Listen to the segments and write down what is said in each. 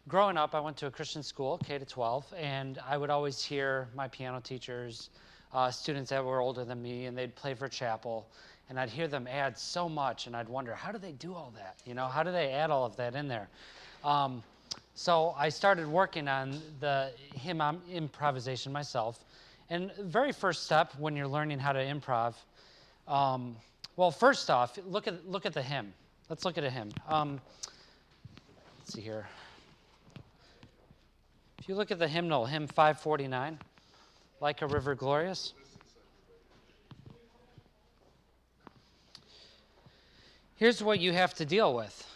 Growing up, I went to a Christian school, K to 12, and I would always hear my piano teachers, students that were older than me, and they'd play for chapel, and I'd hear them add so much, and I'd wonder, how do they do all that? How do they add all of that in there? So I started working on the hymn improvisation myself, and the very first step when you're learning how to improv, well, first off, look at the hymn. Let's look at a hymn. Let's see here. If you look at the hymnal, hymn 549, Like a River Glorious. Here's what you have to deal with.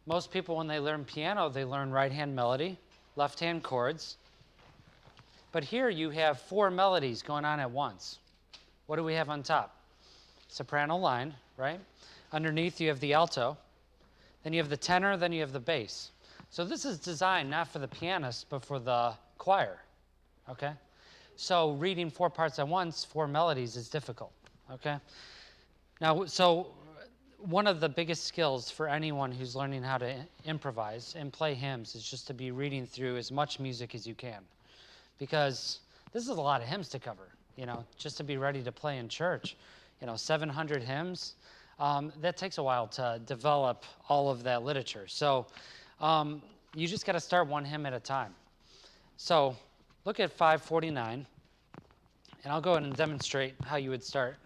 Most people, when they learn piano, they learn right-hand melody, left-hand chords. But here you have 4 melodies going on at once. What do we have on top? Soprano line, right? Underneath you have the alto. Then you have the tenor, then you have the bass. So this is designed not for the pianist, but for the choir, okay? So reading 4 parts at once, 4 melodies is difficult, okay? Now, so one of the biggest skills for anyone who's learning how to improvise and play hymns is just to be reading through as much music as you can. Because this is a lot of hymns to cover, just to be ready to play in church. 700 hymns, that takes a while to develop all of that literature. So you just got to start one hymn at a time. So look at 549, and I'll go ahead and demonstrate how you would start.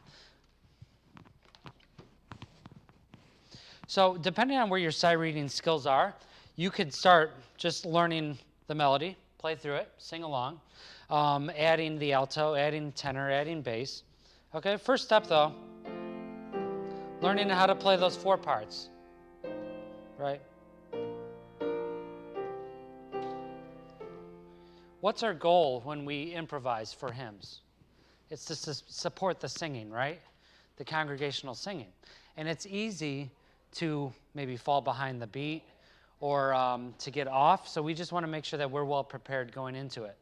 So depending on where your sight reading skills are, you could start just learning the melody, play through it, sing along, adding the alto, adding tenor, adding bass. Okay, first step though, learning how to play those 4 parts, right? What's our goal when we improvise for hymns? It's to support the singing, right? The congregational singing. And it's easy to maybe fall behind the beat or to get off, so we just want to make sure that we're well prepared going into it.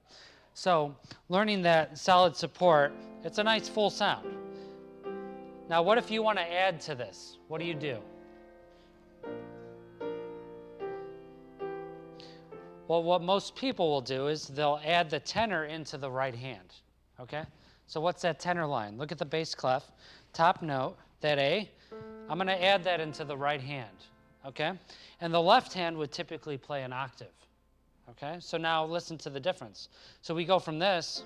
So learning that solid support, it's a nice full sound. Now what if you want to add to this? What do? Well, what most people will do is they'll add the tenor into the right hand, okay? So what's that tenor line? Look at the bass clef, top note, that A. I'm going to add that into the right hand, okay? And the left hand would typically play an octave, okay? So now listen to the difference. So we go from this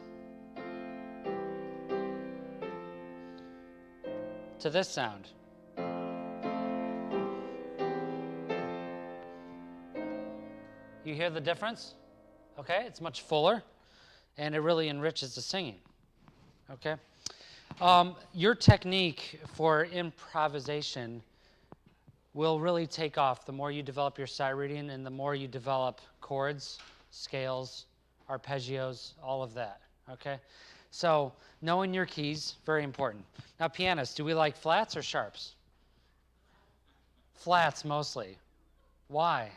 to this sound. You hear the difference? Okay, it's much fuller, and it really enriches the singing, okay? Your technique for improvisation will really take off the more you develop your sight reading and the more you develop chords, scales, arpeggios, all of that, okay? So knowing your keys, very important. Now pianists, do we like flats or sharps? Flats mostly. Why?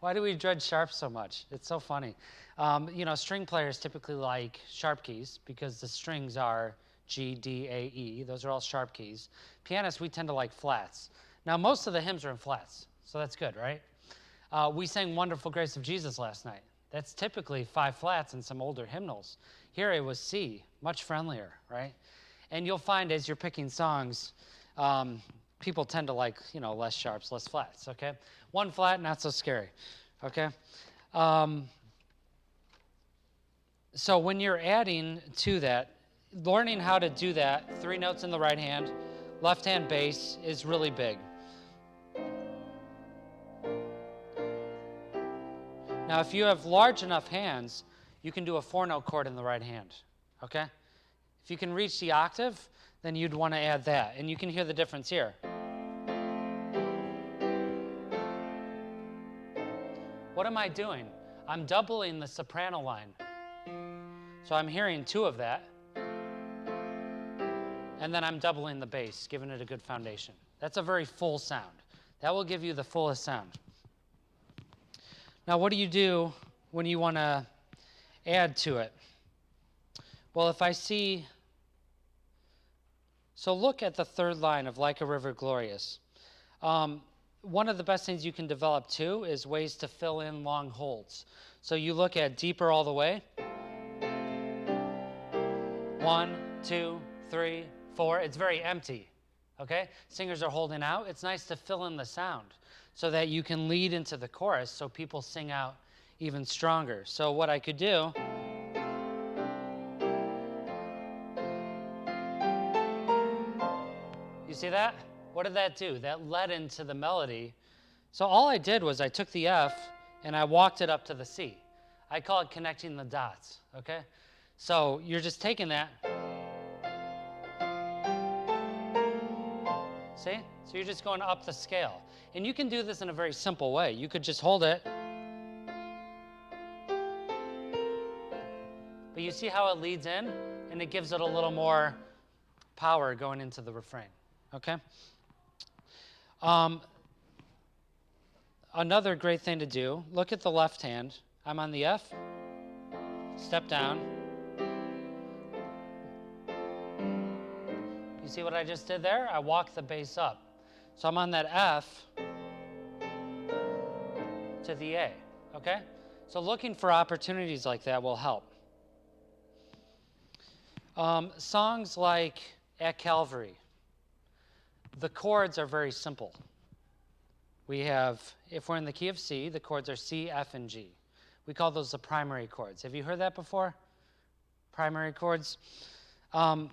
Why do we dread sharp so much? It's so funny. String players typically like sharp keys because the strings are G, D, A, E. Those are all sharp keys. Pianists, we tend to like flats. Now, most of the hymns are in flats, so that's good, right? We sang Wonderful Grace of Jesus last night. That's typically 5 flats in some older hymnals. Here it was C, much friendlier, right? And you'll find as you're picking songs, people tend to like, less sharps, less flats, okay? 1 flat, not so scary, okay? So when you're adding to that, learning how to do that, 3 notes in the right hand, left hand bass is really big. Now, if you have large enough hands, you can do a 4-note chord in the right hand, okay? If you can reach the octave, then you'd want to add that, and you can hear the difference here. What am I doing? I'm doubling the soprano line. So I'm hearing 2 of that, and then I'm doubling the bass, giving it a good foundation. That's a very full sound. That will give you the fullest sound. Now, what do you do when you want to add to it? Well, if I see, so look at the 3rd line of Like a River Glorious. One of the best things you can develop too is ways to fill in long holds. So you look at deeper all the way. 1, 2, 3, 4. It's very empty, okay? Singers are holding out. It's nice to fill in the sound so that you can lead into the chorus so people sing out even stronger. So what I could do, you see that? What did that do? That led into the melody. So all I did was I took the F and I walked it up to the C. I call it connecting the dots, okay? So you're just taking that. See? So you're just going up the scale. And you can do this in a very simple way. You could just hold it. But you see how it leads in? And it gives it a little more power going into the refrain, okay? Another great thing to do, look at the left hand. I'm on the F, step down. You see what I just did there? I walked the bass up. So I'm on that F to the A, okay? So looking for opportunities like that will help. Songs like At Calvary, the chords are very simple. We have, if we're in the key of C, the chords are C, F, and G. We call those the primary chords. Have you heard that before? Primary chords. Let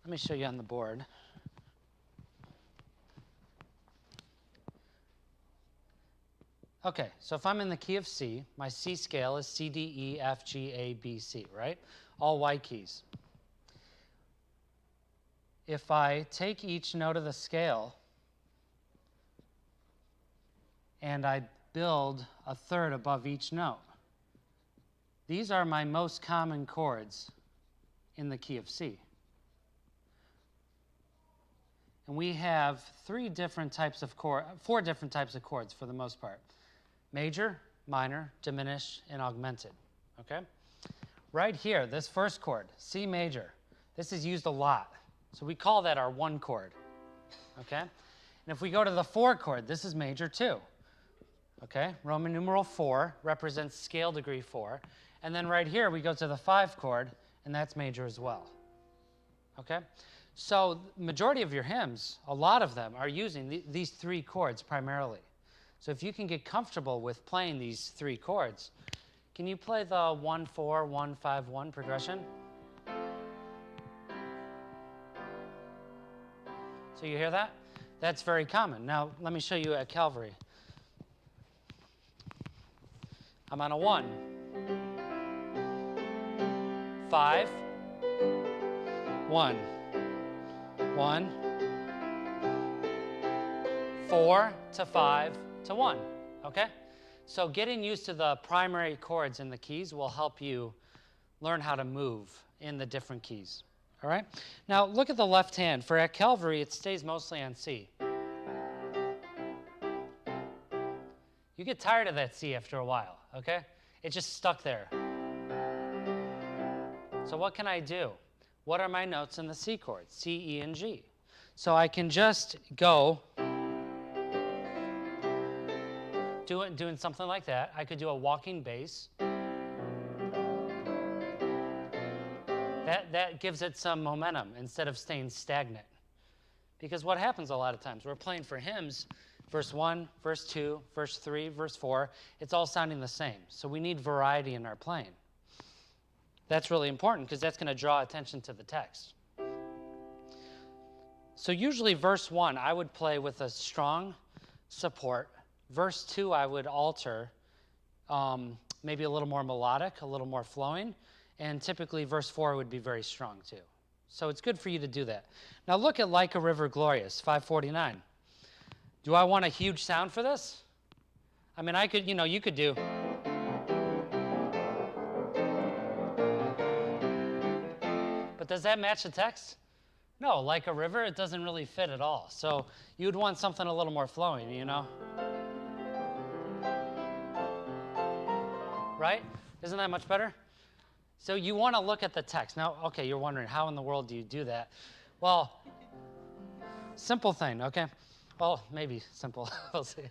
me show you on the board. Okay, so if I'm in the key of C, my C scale is C, D, E, F, G, A, B, C, right? All white keys. If I take each note of the scale and I build a third above each note, these are my most common chords in the key of C. And we have four different types of chords for the most part. Major, minor, diminished, and augmented, okay? Right here, this first chord, C major, this is used a lot. So we call that our 1 chord, okay? And if we go to the 4 chord, this is major 2, okay? Roman numeral 4 represents scale degree 4. And then right here, we go to the 5 chord, and that's major as well, okay? So majority of your hymns, a lot of them, are using these 3 chords primarily. So if you can get comfortable with playing these 3 chords, can you play the 1-4, 1-5-1 progression? So you hear that? That's very common. Now, let me show you at Calvary. I'm on a 1. 5, 1. 1, 4 to 5 to 1, okay? So getting used to the primary chords in the keys will help you learn how to move in the different keys, all right? Now, look at the left hand. For At Calvary, it stays mostly on C. You get tired of that C after a while, okay? It's just stuck there. So what can I do? What are my notes in the C chord? C, E, and G. So I can just go doing something like that. I could do a walking bass. That gives it some momentum instead of staying stagnant. Because what happens a lot of times, we're playing for hymns, verse 1, verse 2, verse 3, verse 4, it's all sounding the same. So we need variety in our playing. That's really important because that's going to draw attention to the text. So usually verse 1, I would play with a strong support. Verse 2, I would alter, maybe a little more melodic, a little more flowing. And typically verse 4 would be very strong too. So it's good for you to do that. Now look at Like a River Glorious, 549. Do I want a huge sound for this? I mean, I could, you could do. But does that match the text? No, Like a River, it doesn't really fit at all. So you'd want something a little more flowing, Right? Isn't that much better? So you want to look at the text. Now, okay, you're wondering, how in the world do you do that? Well, simple thing, okay? well, maybe simple. We'll see.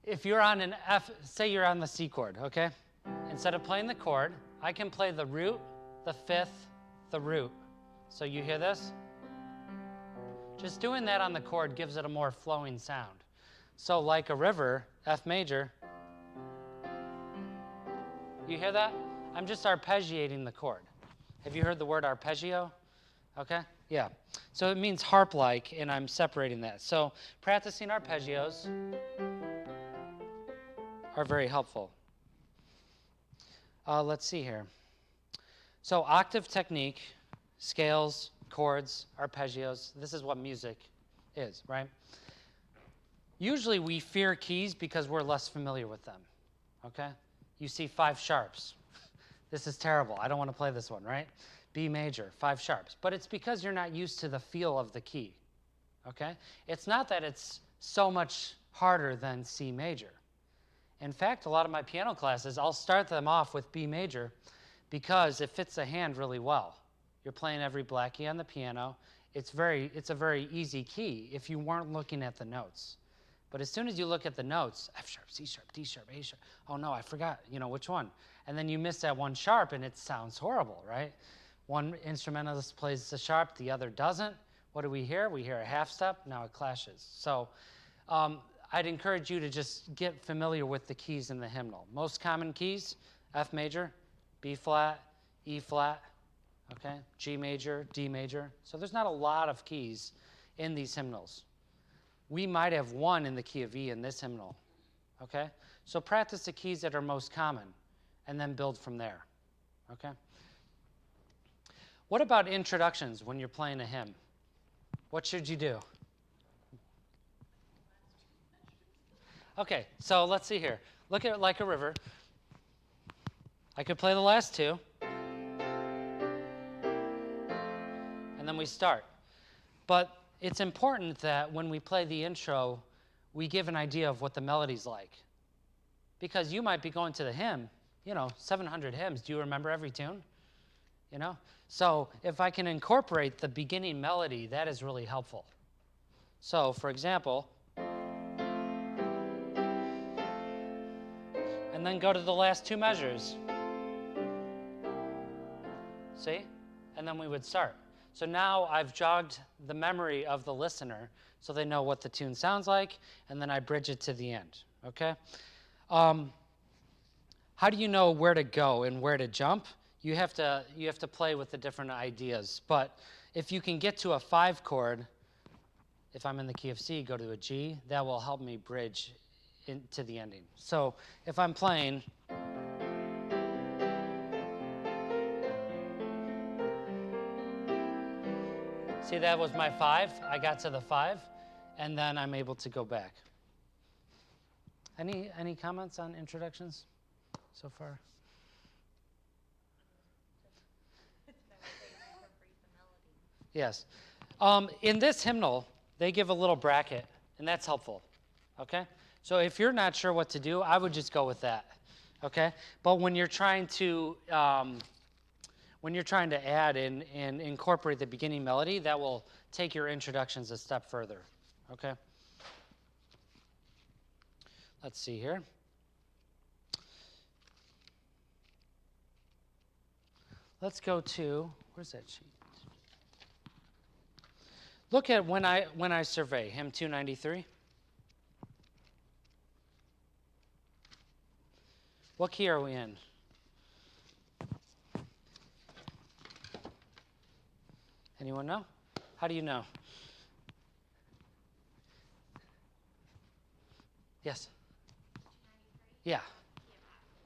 If you're on an F, say you're on the C chord, okay? Instead of playing the chord, I can play the root, the fifth, the root. So you hear this? Just doing that on the chord gives it a more flowing sound. So like a river, F major, you hear that? I'm just arpeggiating the chord. Have you heard the word arpeggio? Okay, yeah. So it means harp-like, and I'm separating that. So practicing arpeggios are very helpful. Let's see here. So octave technique, scales, chords, arpeggios, this is what music is, right? Usually we fear keys because we're less familiar with them, okay? You see 5 sharps. This is terrible. I don't want to play this one, right? B major, 5 sharps. But it's because you're not used to the feel of the key, okay? It's not that it's so much harder than C major. In fact, a lot of my piano classes, I'll start them off with B major because it fits the hand really well. You're playing every black key on the piano. It's a very easy key if you weren't looking at the notes. But as soon as you look at the notes, F sharp, C sharp, D sharp, A sharp, oh no, I forgot, which one? And then you miss that one sharp and it sounds horrible, right? One instrumentalist plays the sharp, the other doesn't. What do we hear? We hear a half step, now it clashes. So I'd encourage you to just get familiar with the keys in the hymnal. Most common keys, F major, B flat, E flat, okay, G major, D major. So there's not a lot of keys in these hymnals. We might have one in the key of E in this hymnal, okay? So practice the keys that are most common and then build from there, okay? What about introductions when you're playing a hymn? What should you do? Okay, so let's see here. Look at it like a river. I could play the last 2. And then we start. But it's important that when we play the intro, we give an idea of what the melody's like. Because you might be going to the hymn, 700 hymns. Do you remember every tune? So if I can incorporate the beginning melody, that is really helpful. So, for example, and then go to the last 2 measures. See? And then we would start. So now I've jogged the memory of the listener so they know what the tune sounds like, and then I bridge it to the end, okay? How do you know where to go and where to jump? You have to play with the different ideas. But if you can get to a 5 chord, if I'm in the key of C, go to a G, that will help me bridge into the ending. So if I'm playing, see, that was my 5. I got to the 5, and then I'm able to go back. Any comments on introductions so far? Yes. In this hymnal, they give a little bracket, and that's helpful, okay? So if you're not sure what to do, I would just go with that, okay? But when you're trying to add and incorporate the beginning melody, that will take your introductions a step further, okay? Let's see here. Let's go to, where's that sheet? Look at when I survey, hymn 293. What key are we in? Anyone know? How do you know? Yes? Yeah.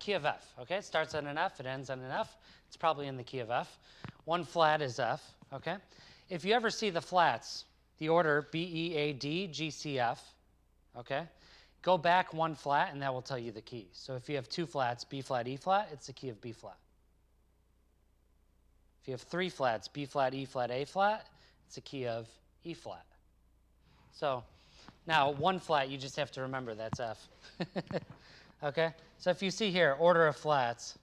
Key of F, okay? It starts on an F, it ends on an F. It's probably in the key of F. 1 flat is F, okay? If you ever see the flats, the order B, E, A, D, G, C, F, okay? Go back 1 flat and that will tell you the key. So if you have 2 flats, B flat, E flat, it's the key of B flat. If you have 3 flats, B flat, E flat, A flat, it's the key of E flat. So now 1 flat, you just have to remember that's F. Okay? So if you see here, order of flats,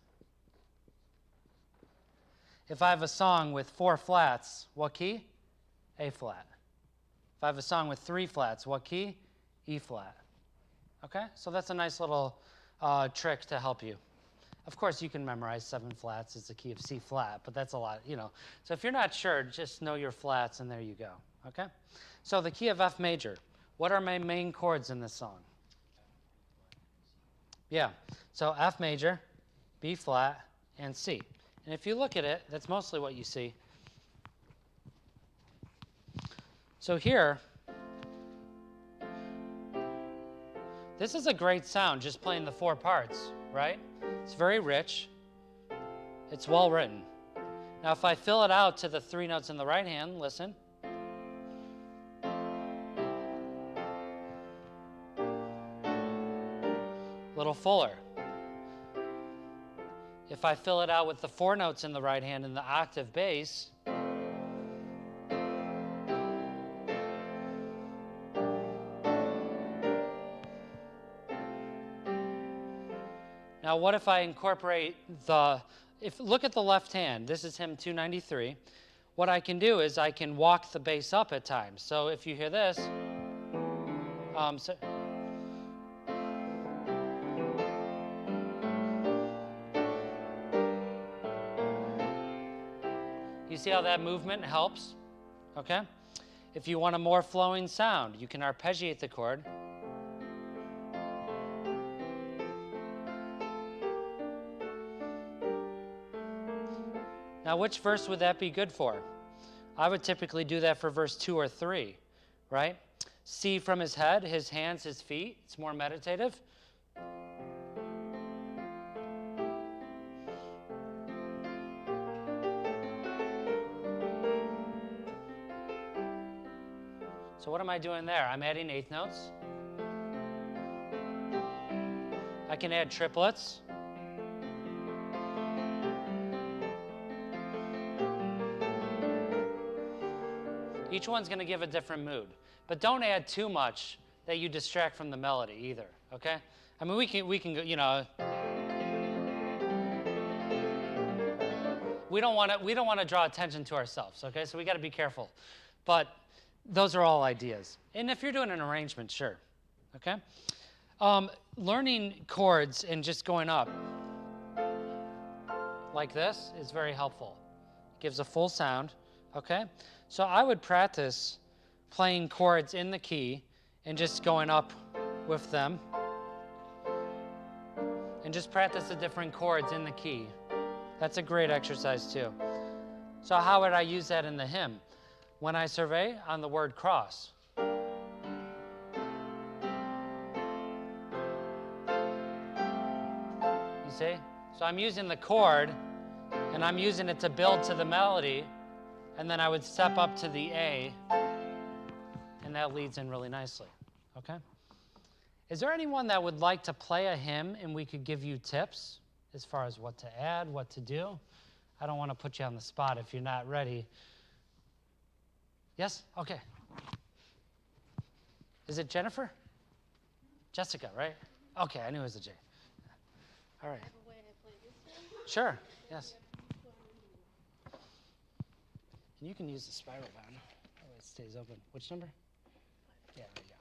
if I have a song with 4 flats, what key? A flat. If I have a song with 3 flats, what key? E flat. Okay, so that's a nice little trick to help you. Of course, you can memorize 7 flats as the key of C flat, but that's a lot, you know. So if you're not sure, just know your flats, and there you go, okay? So the key of F major. What are my main chords in this song? Yeah, so F major, B flat, and C. And if you look at it, that's mostly what you see. So here, this is a great sound, just playing the 4 parts, right? It's very rich. It's well written. Now, if I fill it out to the 3 notes in the right hand, listen. A little fuller. If I fill it out with the 4 notes in the right hand in the octave bass, now, what if I incorporate look at the left hand. This is hymn 293. What I can do is I can walk the bass up at times. So if you hear this, you see how that movement helps? Okay? If you want a more flowing sound, you can arpeggiate the chord. Now, which verse would that be good for? I would typically do that for verse 2 or 3, right? C from his head, his hands, his feet. It's more meditative. So what am I doing there? I'm adding 8th notes. I can add triplets. Each one's going to give a different mood. But don't add too much that you distract from the melody either, okay? I mean, we can go, you know, we don't want to draw attention to ourselves, okay? So we got to be careful. But those are all ideas. And if you're doing an arrangement, sure, okay? Learning chords and just going up like this is very helpful. It gives a full sound, okay? So I would practice playing chords in the key and just going up with them. And just practice the different chords in the key. That's a great exercise too. So how would I use that in the hymn? When I survey on the word cross. You see? So I'm using the chord and I'm using it to build to the melody. And then I would step up to the A, and that leads in really nicely, okay? Is there anyone that would like to play a hymn and we could give you tips as far as what to add, what to do? I don't want to put you on the spot if you're not ready. Yes? Okay. Is it Jennifer? Jessica, right? Okay, I knew it was a J. All right. Sure, yes. And you can use the spiral bound. That way it stays open. Which number? Yeah, there you go.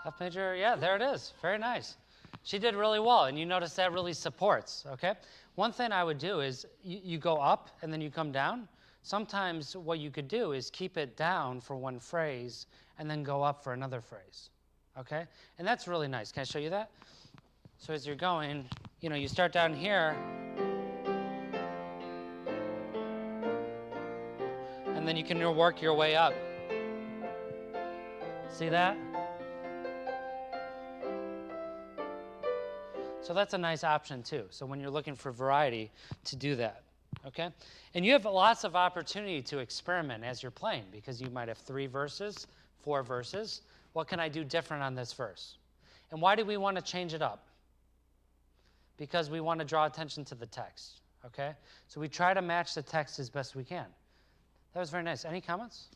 F major, yeah, there it is. Very nice. She did really well, and you notice that really supports, okay? One thing I would do is you go up and then you come down. Sometimes what you could do is keep it down for one phrase and then go up for another phrase, okay? And that's really nice. Can I show you that? So as you're going, you start down here, and then you can work your way up. See that? So that's a nice option too. So when you're looking for variety, to do that, okay? And you have lots of opportunity to experiment as you're playing, because you might have 3 verses, 4 verses. What can I do different on this verse? And why do we want to change it up? Because we want to draw attention to the text, okay? So we try to match the text as best we can. That was very nice. Any comments?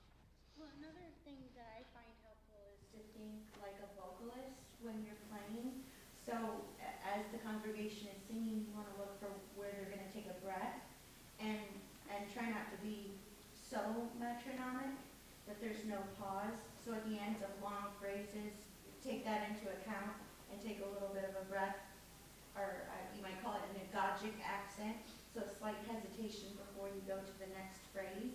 Well, another thing that I find helpful is to think like a vocalist when you're playing. So as the congregation is singing, you want to look for where they're going to take a breath and try not to be so metronomic that there's no pause. So at the ends of long phrases, take that into account and take a little bit of a breath, or you might call it an agogic accent, so slight hesitation before you go to the next phrase.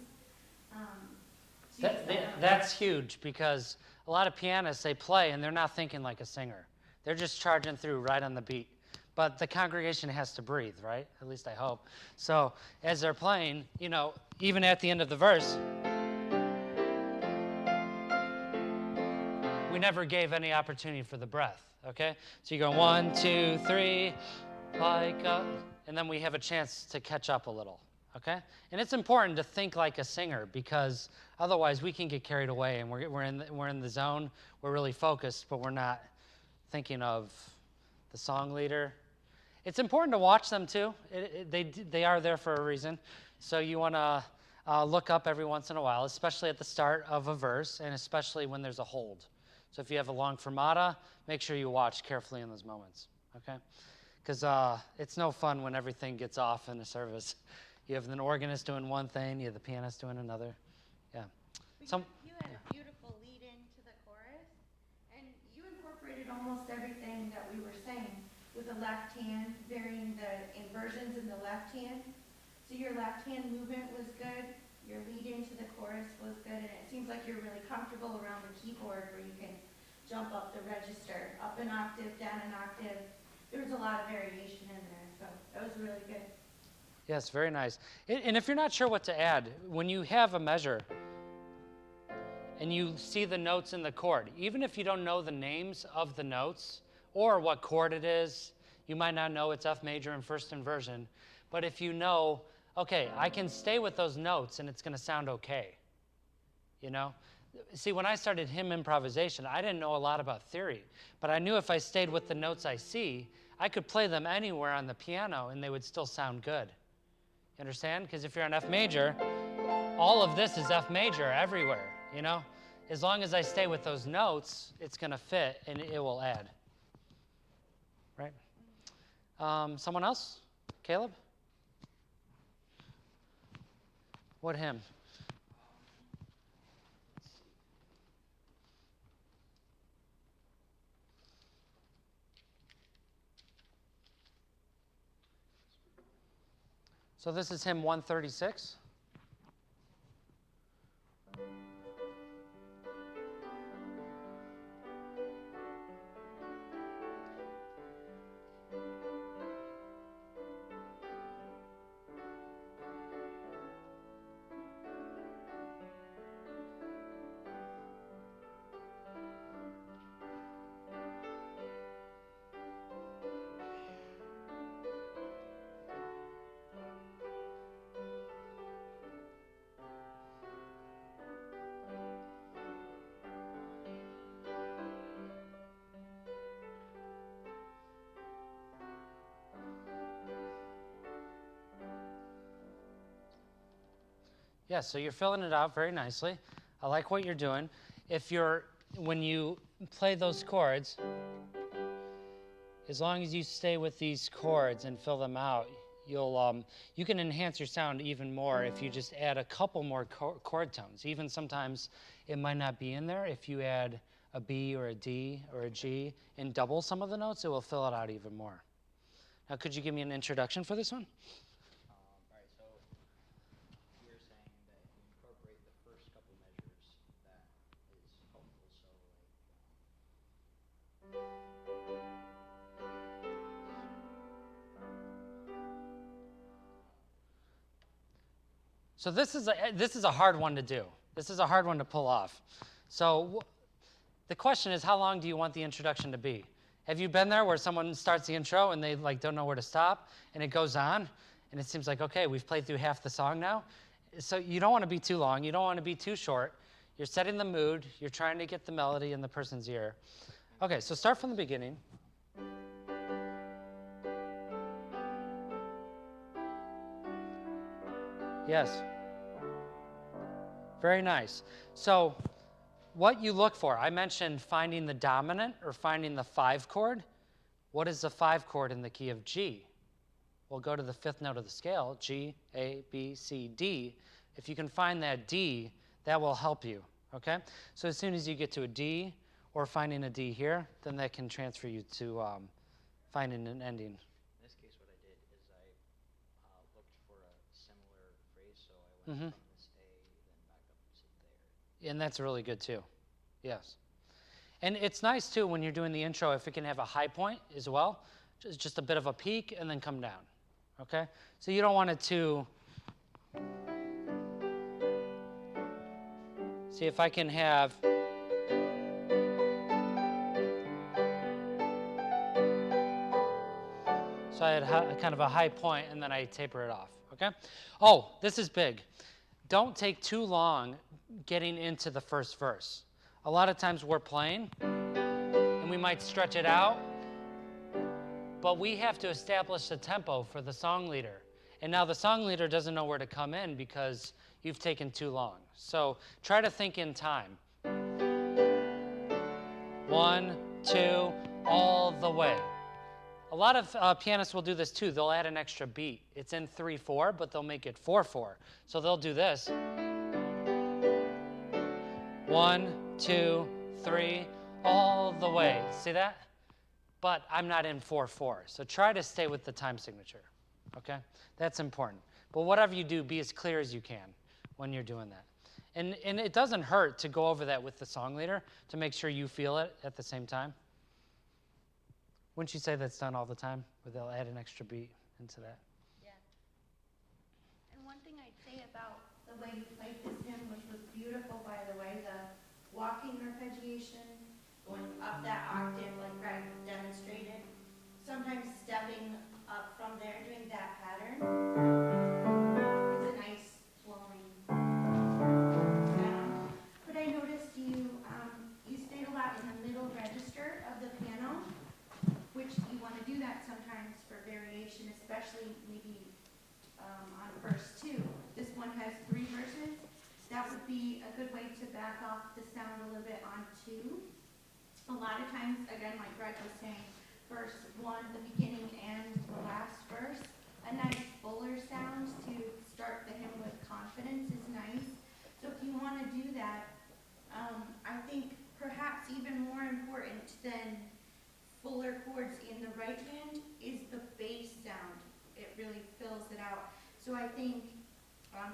That's huge, because a lot of pianists, they play and they're not thinking like a singer. They're just charging through right on the beat. But the congregation has to breathe, right? At least I hope. So as they're playing, even at the end of the verse, we never gave any opportunity for the breath, okay? So you go 1, 2, 3, and then we have a chance to catch up a little, okay? And it's important to think like a singer, because otherwise we can get carried away and we're in the zone, we're really focused, but we're not thinking of the song leader. It's important to watch them too. They are there for a reason. So you want to look up every once in a while, especially at the start of a verse, and especially when there's a hold. So if you have a long fermata, make sure you watch carefully in those moments, okay? Because it's no fun when everything gets off in a service. You have an organist doing one thing, you have the pianist doing another. Yeah. You had a beautiful lead into the chorus, and you incorporated almost everything that we were saying with the left hand, varying the inversions in the left hand. So your left hand movement was good, your lead into the chorus was good, and it seems like you're really comfortable around the keyboard where you can jump up the register, up an octave, down an octave. There was a lot of variation in there, so that was really good. Yes, very nice. And if you're not sure what to add, when you have a measure and you see the notes in the chord, even if you don't know the names of the notes or what chord it is, you might not know it's F major in first inversion, but if you know, okay, I can stay with those notes and it's going to sound okay, See, when I started hymn improvisation, I didn't know a lot about theory, but I knew if I stayed with the notes I see, I could play them anywhere on the piano and they would still sound good. You understand? Because if you're on F major, all of this is F major everywhere, As long as I stay with those notes, it's going to fit and it will add. Right? Someone else? Caleb? What hymn? So this is hymn 136. Yeah, so you're filling it out very nicely. I like what you're doing. When you play those chords, as long as you stay with these chords and fill them out, you can enhance your sound even more if you just add a couple more chord tones. Even sometimes it might not be in there. If you add a B or a D or a G and double some of the notes, it will fill it out even more. Now, could you give me an introduction for this one? All right, so you're saying that if you incorporate the first couple measures, that is helpful. So, So this is a hard one to do. This is a hard one to pull off. So the question is, how long do you want the introduction to be? Have you been there where someone starts the intro and they like don't know where to stop and it goes on and it seems like, okay, we've played through half the song now? So you don't want to be too long. You don't want to be too short. You're setting the mood. You're trying to get the melody in the person's ear. Okay, so start from the beginning. Yes. Very nice. So what you look for, I mentioned finding the dominant or finding the 5 chord. What is the 5 chord in the key of G? We'll go to the 5th note of the scale, G, A, B, C, D. If you can find that D, that will help you, okay? So as soon as you get to a D or finding a D here, then that can transfer you to finding an ending. In this case, what I did is I looked for a similar phrase, so I went from this A, then back up to there. And that's really good too, yes. And it's nice too when you're doing the intro if it can have a high point as well, just a bit of a peak and then come down, okay? So you don't want it to, see if I can have, so I had kind of a high point and then I taper it off, okay? Oh, this is big. Don't take too long getting into the first verse. A lot of times we're playing and we might stretch it out, but we have to establish the tempo for the song leader. And now the song leader doesn't know where to come in because you've taken too long. So try to think in time. 1, 2, all the way. A lot of pianists will do this too. They'll add an extra beat. It's in 3/4, but they'll make it 4/4. So they'll do this. 1, 2, 3, all the way. See that? But I'm not in 4/4. So try to stay with the time signature, okay? That's important. But whatever you do, be as clear as you can when you're doing that. And it doesn't hurt to go over that with the song leader to make sure you feel it at the same time. Wouldn't you say that's done all the time, where they'll add an extra beat into that? Yeah. And one thing I'd say about the way you played this hymn, which was beautiful, by the way, the walking arpeggiation, going up that octave like Greg demonstrated, sometimes stepping up from there, doing that pattern. It's a nice flowing sound. But I noticed you stayed a lot in the middle register of the piano, which you want to do that sometimes for variation, especially maybe on verse 2. This one has 3 verses. That would be a good way to back off the sound a little bit on 2. A lot of times, again, like Greg was saying, verse 1, the beginning and the last verse, a nice fuller sound to start the hymn with confidence is nice. So if you want to do that, I think perhaps even more important than fuller chords in the right hand is the bass sound. It really fills it out. So I think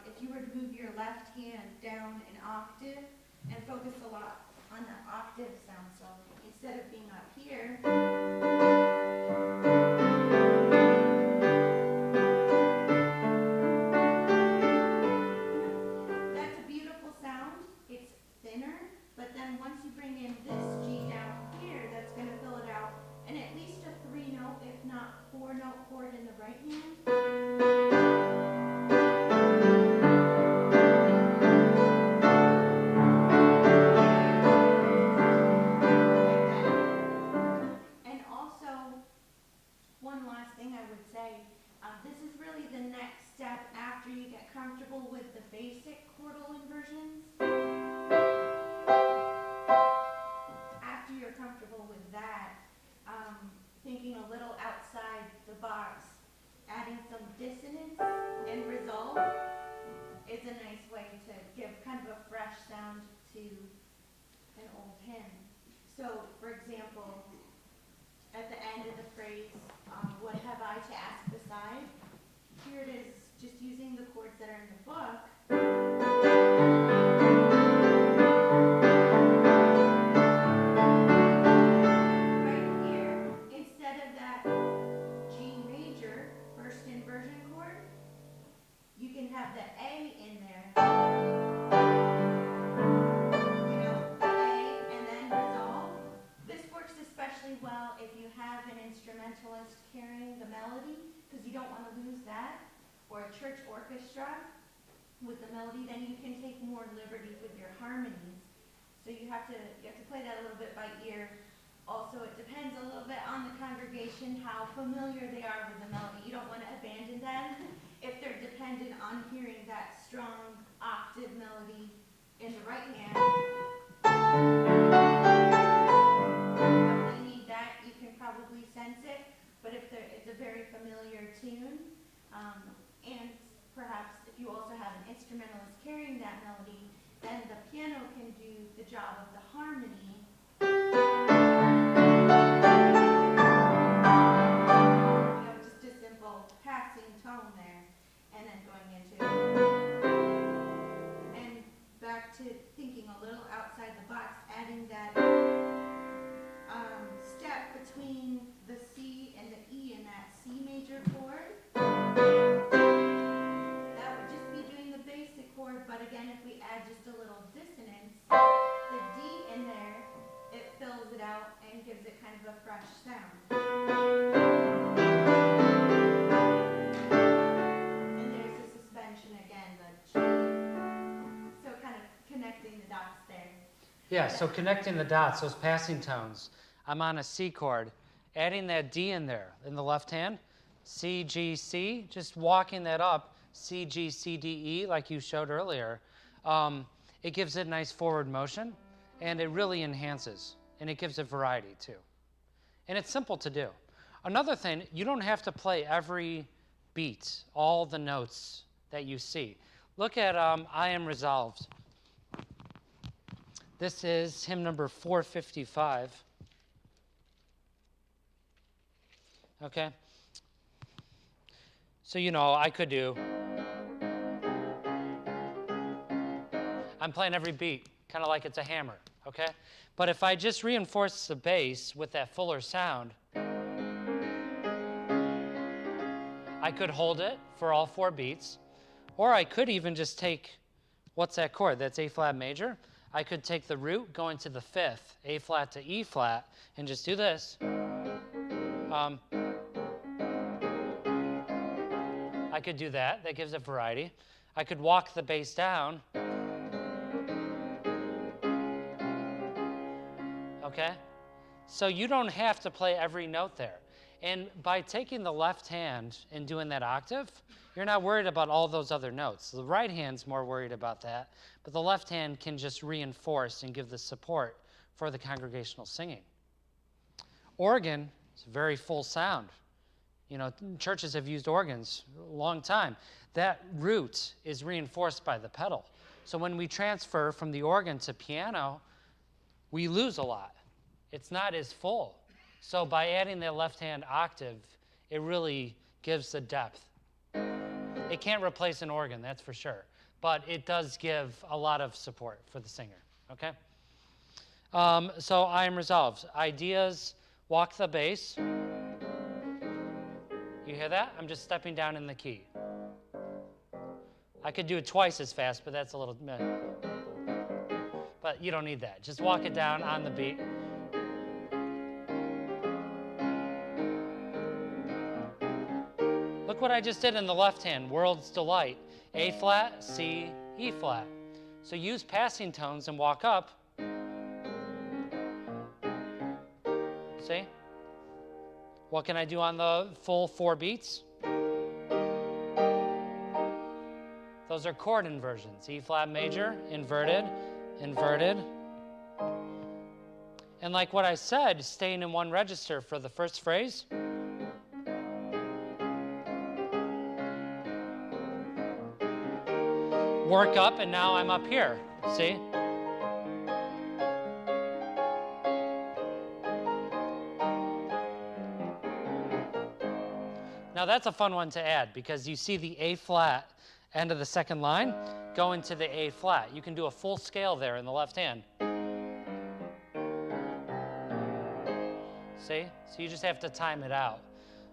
if you were to move your left hand down an octave and focus a lot on the octave sound, so instead of being up here, that's a beautiful sound. It's thinner, but then once you bring in this G down here, that's going to fill it out. And at least a 3-note, if not 4-note chord in the right hand. And also, one last thing I would say, this is really the next step after you get comfortable with the basic chordal inversions. After you're comfortable with that, thinking a little outside the box, adding some dissonance and resolve is a nice way to give kind of a fresh sound to an old hymn. So, for example, at the end of the phrase, what have I to ask beside? Here it is, just using the chords that are in the book. Have the A in there. really well if you have an instrumentalist carrying the melody, because you don't want to lose that, or a church orchestra with the melody. Then you can take more liberties with your harmonies. So you have to play that a little bit by ear. Also, it depends a little bit on the congregation, how familiar they are with the melody. You don't want to abandon them if they're dependent on hearing that strong octave melody in the right hand. If they need that, you can probably sense it. But if it's a very familiar tune, and perhaps if you also have an instrumentalist carrying that melody, then the piano can do the job of the harmony. Just a simple passing tone there, and then going into, and back to thinking a little outside the box, adding that step between the C and the E in that C major chord. That would just be doing the basic chord, but again, if we add just a little dissonance, the D in there, it fills it out and gives it kind of a fresh sound. And there's the suspension again, the G. So kind of connecting the dots there. Yeah, so connecting the dots, those passing tones. I'm on a C chord, adding that D in there in the left hand, C, G, C, just walking that up, C, G, C, D, E, like you showed earlier. It gives it nice forward motion, and it really enhances, and it gives it variety too. And it's simple to do. Another thing, you don't have to play every beat, all the notes that you see. Look at I Am Resolved. This is hymn number 455. Okay? So, I could do. I'm playing every beat, kind of like it's a hammer, okay? But if I just reinforce the bass with that fuller sound, I could hold it for all 4 beats, or I could even just take, what's that chord? That's A flat major. I could take the root, go into the 5th, A flat to E flat, and just do this. I could do that. That gives it variety. I could walk the bass down. Okay? So you don't have to play every note there. And by taking the left hand and doing that octave, you're not worried about all those other notes. The right hand's more worried about that, but the left hand can just reinforce and give the support for the congregational singing. Organ is a very full sound. Churches have used organs a long time. That root is reinforced by the pedal. So when we transfer from the organ to piano, we lose a lot. It's not as full. So by adding that left-hand octave, it really gives the depth. It can't replace an organ, that's for sure. But it does give a lot of support for the singer, okay? So I Am Resolved. Ideas, walk the bass. You hear that? I'm just stepping down in the key. I could do it twice as fast, but that's a little... But you don't need that. Just walk it down on the beat. Look what I just did in the left hand, World's Delight. A flat, C, E flat. So use passing tones and walk up. See? What can I do on the full 4 beats? Those are chord inversions. E flat major, inverted, inverted. And like what I said, staying in one register for the first phrase. Work up, and now I'm up here. See? Now that's a fun one to add because you see the A flat end of the second line go into the A flat. You can do a full scale there in the left hand. See? So you just have to time it out.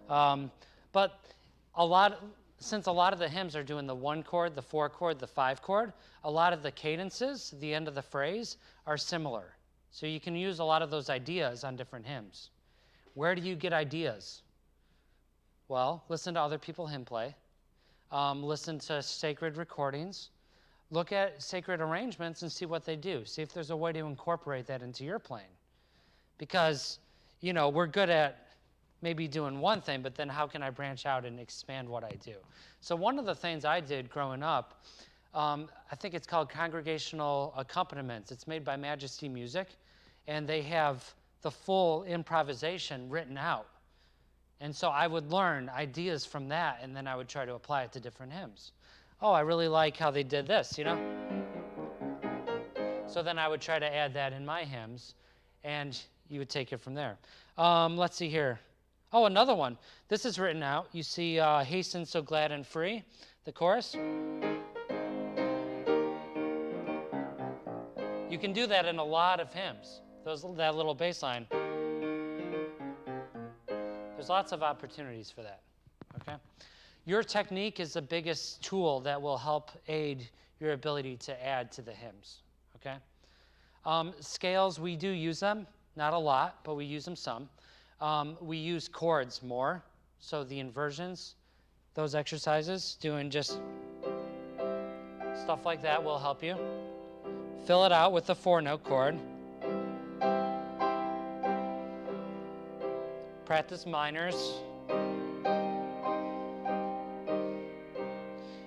But since a lot of the hymns are doing the 1 chord, the 4 chord, the 5 chord, a lot of the cadences, the end of the phrase, are similar. So you can use a lot of those ideas on different hymns. Where do you get ideas? Well, listen to other people hymn play. Listen to sacred recordings. Look at sacred arrangements and see what they do. See if there's a way to incorporate that into your playing. Because, we're good at maybe doing one thing, but then how can I branch out and expand what I do? So one of the things I did growing up, I think it's called Congregational Accompaniment. It's made by Majesty Music, and they have the full improvisation written out. And so I would learn ideas from that, and then I would try to apply it to different hymns. Oh, I really like how they did this, So then I would try to add that in my hymns, and you would take it from there. Let's see here. Oh, another one. This is written out. You see, hasten so glad and free, the chorus. You can do that in a lot of hymns, that little bass line. There's lots of opportunities for that, okay? Your technique is the biggest tool that will help aid your ability to add to the hymns, okay? Scales, we do use them, not a lot, but we use them some. We use chords more, so the inversions, those exercises, doing just stuff like that will help you. Fill it out with the 4-note chord. Practice minors.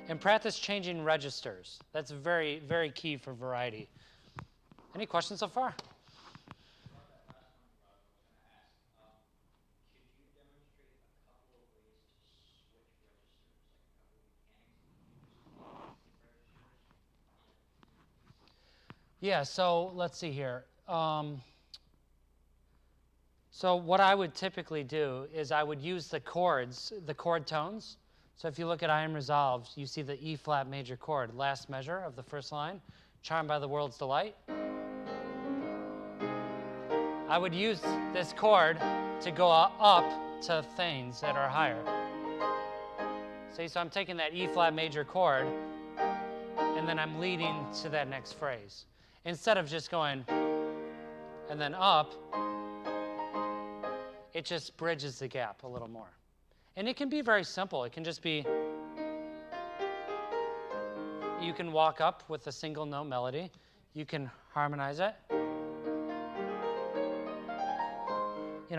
And practice changing registers. That's very, very key for variety. Any questions so far? Yeah, so let's see here. So what I would typically do is I would use the chords, the chord tones. So if you look at I Am Resolved, you see the E flat major chord, last measure of the first line, charmed by the world's delight. I would use this chord to go up to things that are higher. See, so I'm taking that E flat major chord, and then I'm leading to that next phrase. Instead of just going and then up, it just bridges the gap a little more. And it can be very simple. It can just be, you can walk up with a single note melody. You can harmonize it.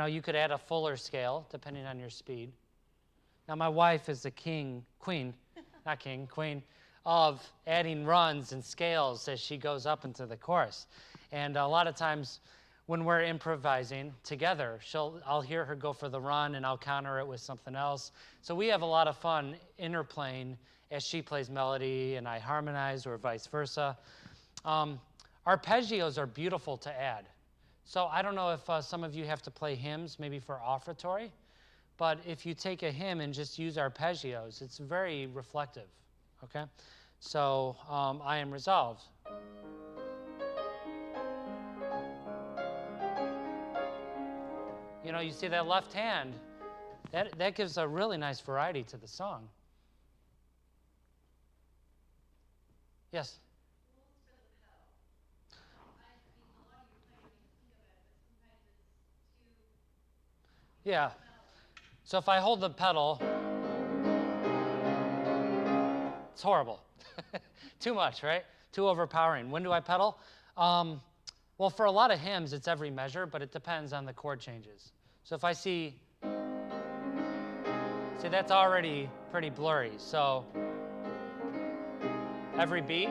You could add a fuller scale depending on your speed. Now my wife is the queen of adding runs and scales as she goes up into the chorus. And a lot of times when we're improvising together, I'll hear her go for the run and I'll counter it with something else. So we have a lot of fun interplaying as she plays melody and I harmonize, or vice versa. Arpeggios are beautiful to add. So I don't know if some of you have to play hymns maybe for offertory, but if you take a hymn and just use arpeggios, it's very reflective, okay? So I Am Resolved. You see that left hand, that gives a really nice variety to the song. Yes? Yeah. So if I hold the pedal, it's horrible. Too much, right? Too overpowering. When do I pedal? Well, for a lot of hymns, it's every measure, but it depends on the chord changes. So if I see that's already pretty blurry. So every beat.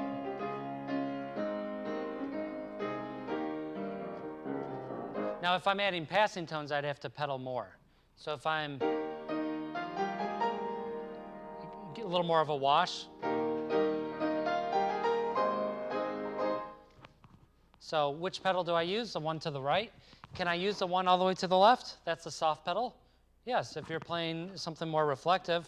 Now, if I'm adding passing tones, I'd have to pedal more. So if I'm get a little more of a wash. So which pedal do I use? The one to the right? Can I use the one all the way to the left? That's the soft pedal. Yes, if you're playing something more reflective,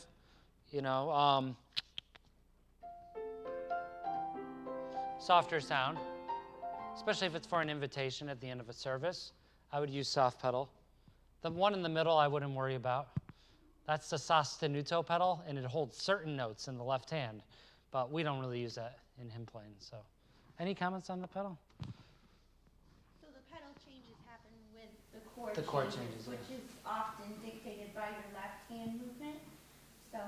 softer sound, especially if it's for an invitation at the end of a service, I would use soft pedal. The one in the middle I wouldn't worry about. That's the sostenuto pedal, and it holds certain notes in the left hand, but we don't really use that in hymn playing. So, any comments on the pedal? So the pedal changes happen with the chord chord The chord changes, changes, yeah. which is often dictated by your left hand movement. So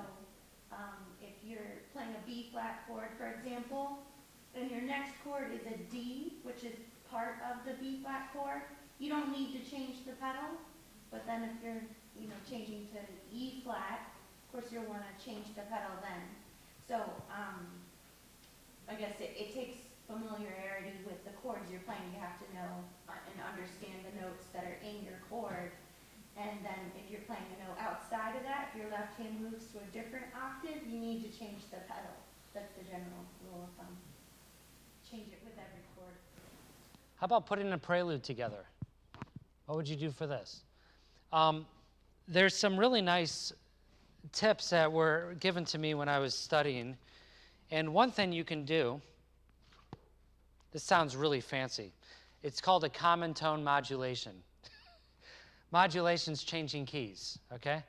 if you're playing a B flat chord, for example, then your next chord is a D, which is part of the B flat chord. You don't need to change the pedal, but then if you're changing to E flat, of course you'll want to change the pedal then. So I guess it takes familiarity with the chords you're playing. You have to know and understand the notes that are in your chord. And then if you're playing a note outside of that, if your left hand moves to a different octave, you need to change the pedal. That's the general rule of thumb. Change it with every chord. How about putting a prelude together? What would you do for this? There's some really nice tips that were given to me when I was studying. And one thing you can do, this sounds really fancy. It's called a common tone modulation. Modulation's changing keys, okay?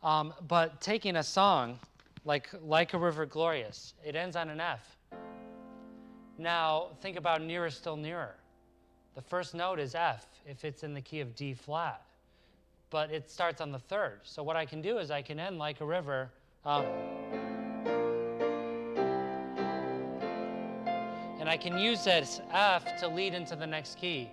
But taking a song like a River Glorious, it ends on an F. Now, think about Nearer Still Nearer. The first note is F if it's in the key of D flat, but it starts on the third. So what I can do is I can end Like a River, and I can use that F to lead into the next key.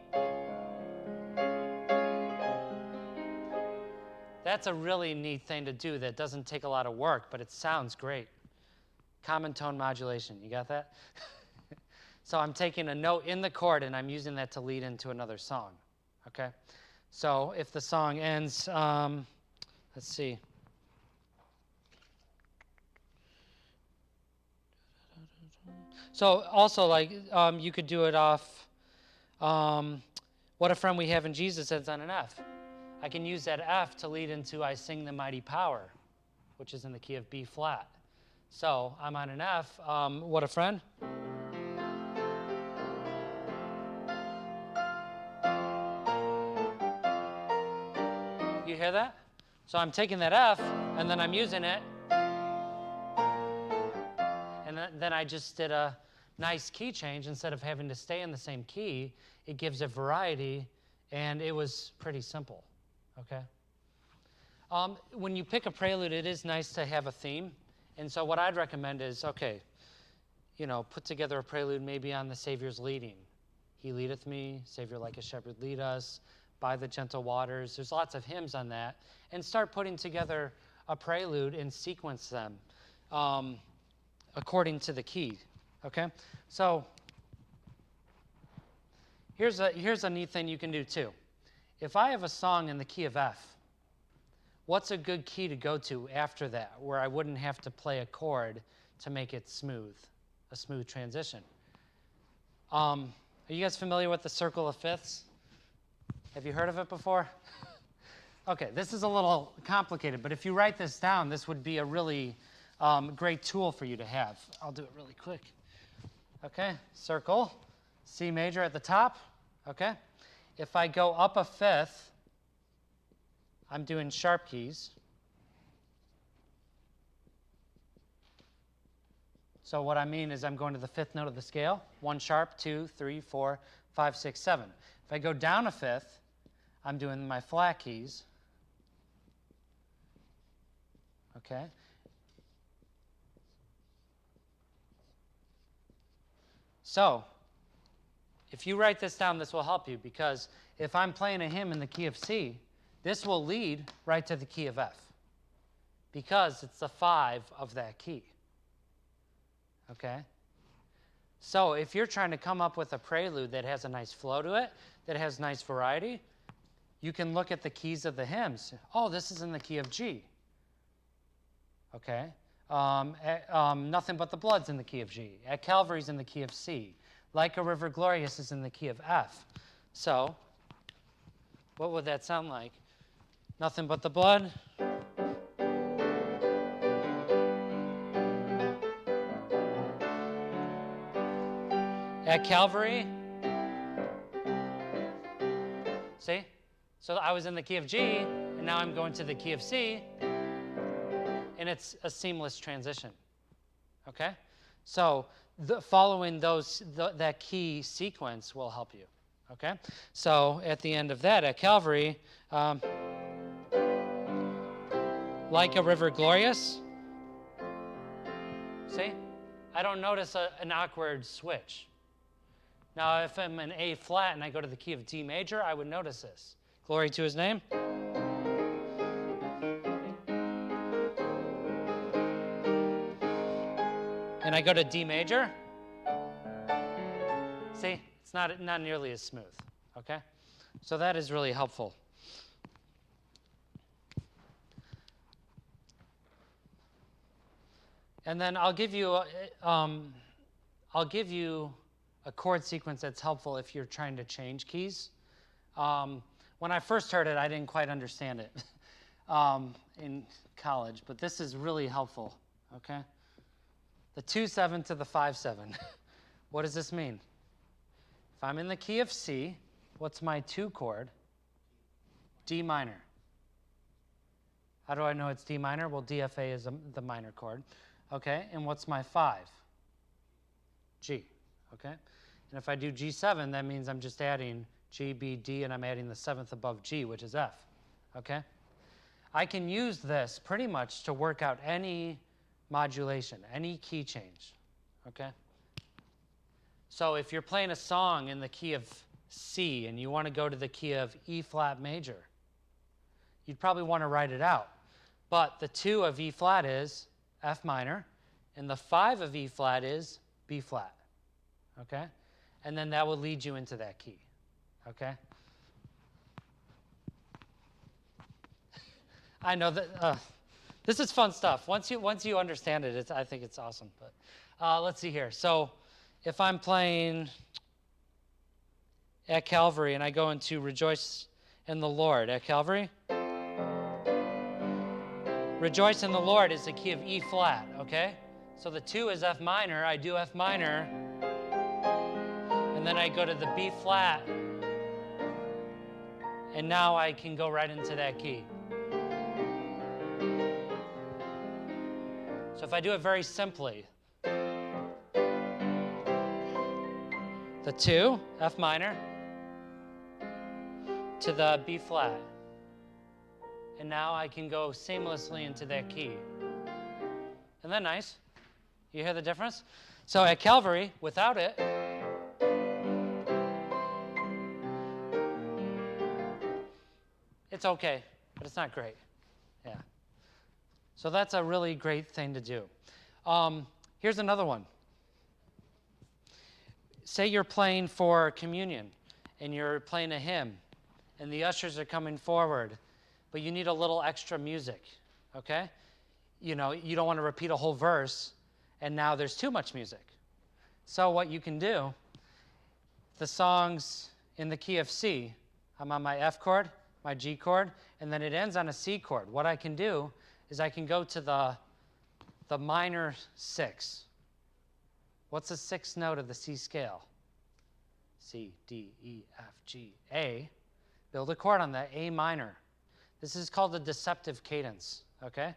That's a really neat thing to do that doesn't take a lot of work, but it sounds great. Common tone modulation, you got that? So I'm taking a note in the chord and I'm using that to lead into another song, okay? So if the song ends, let's see. So also, like, you could do it off, What a Friend We Have in Jesus ends on an F. I can use that F to lead into I Sing the Mighty Power, which is in the key of B flat. So I'm on an F, What a Friend. You hear that? So I'm taking that F, and then I'm using it, and then I just did a nice key change. Instead of having to stay in the same key, it gives it variety, and it was pretty simple, okay? When you pick a prelude, it is nice to have a theme, and so what I'd recommend is, okay, put together a prelude maybe on the Savior's leading. He leadeth me, Savior like a shepherd lead us, by the gentle waters. There's lots of hymns on that. And start putting together a prelude and sequence them according to the key, okay? So here's a neat thing you can do too. If I have a song in the key of F, what's a good key to go to after that where I wouldn't have to play a chord to make it smooth, a smooth transition? Are you guys familiar with the circle of fifths? Have you heard of it before? Okay, this is a little complicated, but if you write this down, this would be a really great tool for you to have. I'll do it really quick. Okay, circle, C major at the top, okay? If I go up a fifth, I'm doing sharp keys. So what I mean is I'm going to the fifth note of the scale, 1 sharp, 2, 3, 4, 5, 6, 7. If I go down a fifth, I'm doing my flat keys, okay? So if you write this down, this will help you, because if I'm playing a hymn in the key of C, this will lead right to the key of F, because it's the 5 of that key, okay? So if you're trying to come up with a prelude that has a nice flow to it, that has nice variety, you can look at the keys of the hymns. Oh, this is in the key of G. Okay. Nothing But the Blood's in the key of G. At Calvary's in the key of C. Like a River Glorious is in the key of F. So, what would that sound like? Nothing But the Blood. At Calvary. See? So I was in the key of G, and now I'm going to the key of C, and it's a seamless transition, okay? So following that key sequence will help you, Okay? So at the end of that, at Calvary, like a river glorious. See? I don't notice an awkward switch. Now, if I'm in A flat and I go to the key of D major, I would notice this. Glory to his name. And I go to D major. See, it's not nearly as smooth, okay? So that is really helpful. And then I'll give you a chord sequence that's helpful if you're trying to change keys. When I first heard it, I didn't quite understand it in college, but this is really helpful, okay? The 2-7 to the 5-7. What does this mean? If I'm in the key of C, what's my 2 chord? D minor. How do I know it's D minor? Well, DFA is the minor chord. Okay, and what's my 5? G, okay? And if I do G7, that means I'm just adding G, B, D, and I'm adding the 7th above G, which is F, okay? I can use this pretty much to work out any modulation, any key change, okay? So if you're playing a song in the key of C and you want to go to the key of E flat major, you'd probably want to write it out. But the 2 of E flat is F minor, and the 5 of E flat is B flat, okay? And then that will lead you into that key, okay? I know that this is fun stuff. Once you understand it, I think it's awesome. But let's see here. So if I'm playing at Calvary and I go into Rejoice in the Lord at Calvary, Rejoice in the Lord is the key of E flat, okay? So the 2 is F minor. I do F minor, and then I go to the B flat, and now I can go right into that key. So if I do it very simply, the 2, F minor, to the B flat. And now I can go seamlessly into that key. Isn't that nice? You hear the difference? So at Calvary, without it, it's okay, but it's not great. Yeah. So that's a really great thing to do. Here's another one. Say you're playing for communion, and you're playing a hymn, and the ushers are coming forward, but you need a little extra music, okay? You know, you don't want to repeat a whole verse, and now there's too much music. So what you can do, the song's in the key of C. I'm on my F chord, my G chord, and then it ends on a C chord. What I can do is I can go to the minor 6. What's the 6th note of the C scale? C, D, E, F, G, A. Build a chord on the A minor. This is called the deceptive cadence, okay?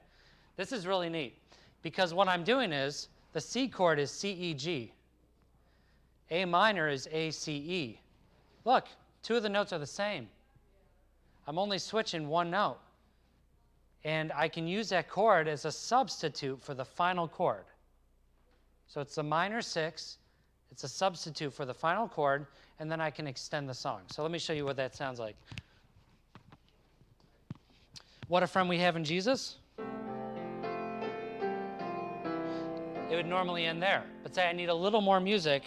This is really neat because what I'm doing is the C chord is C, E, G. A minor is A, C, E. Look, 2 of the notes are the same. I'm only switching 1 note. And I can use that chord as a substitute for the final chord. So it's the minor 6, it's a substitute for the final chord, and then I can extend the song. So let me show you what that sounds like. What a friend we have in Jesus. It would normally end there. But say I need a little more music.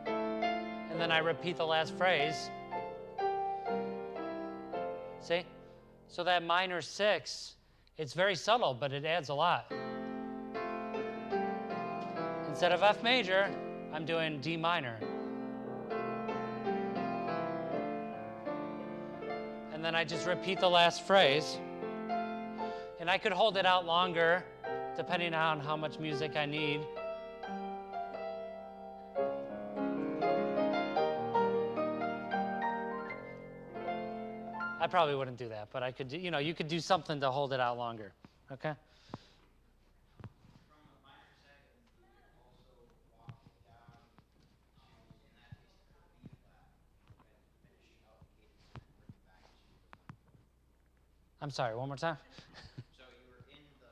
And then I repeat the last phrase. See? So that minor 6, it's very subtle, but it adds a lot. Instead of F major, I'm doing D minor. And then I just repeat the last phrase. And I could hold it out longer, depending on how much music I need. I probably wouldn't do that, but I could do, you could do something to hold it out longer, okay? I'm sorry, one more time. So you were in the,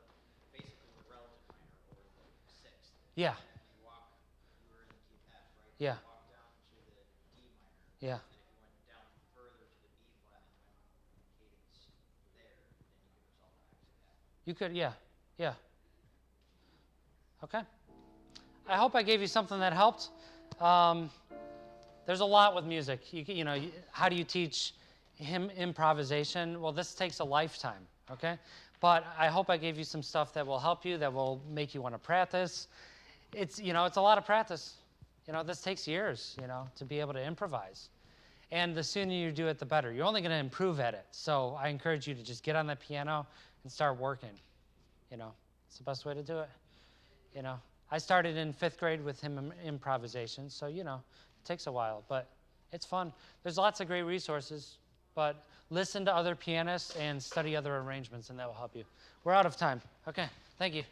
basically the relative minor or the sixth. Yeah. And if you were in the key of F, right? Yeah. You walk down to the D minor. Yeah. And if you went down further to the B flat and went cadence there, then you could resolve back to F. You could, yeah, yeah. Okay. I hope I gave you something that helped. There's a lot with music. How do you teach him improvisation? Well, this takes a lifetime, okay? But I hope I gave you some stuff that will help you, that will make you want to practice. It's a lot of practice. This takes years, to be able to improvise. And the sooner you do it, the better. You're only going to improve at it. So I encourage you to just get on the piano and start working. It's the best way to do it. I started in 5th grade with him improvisation, so it takes a while, but it's fun. There's lots of great resources, but listen to other pianists and study other arrangements, and that will help you. We're out of time. Okay, thank you.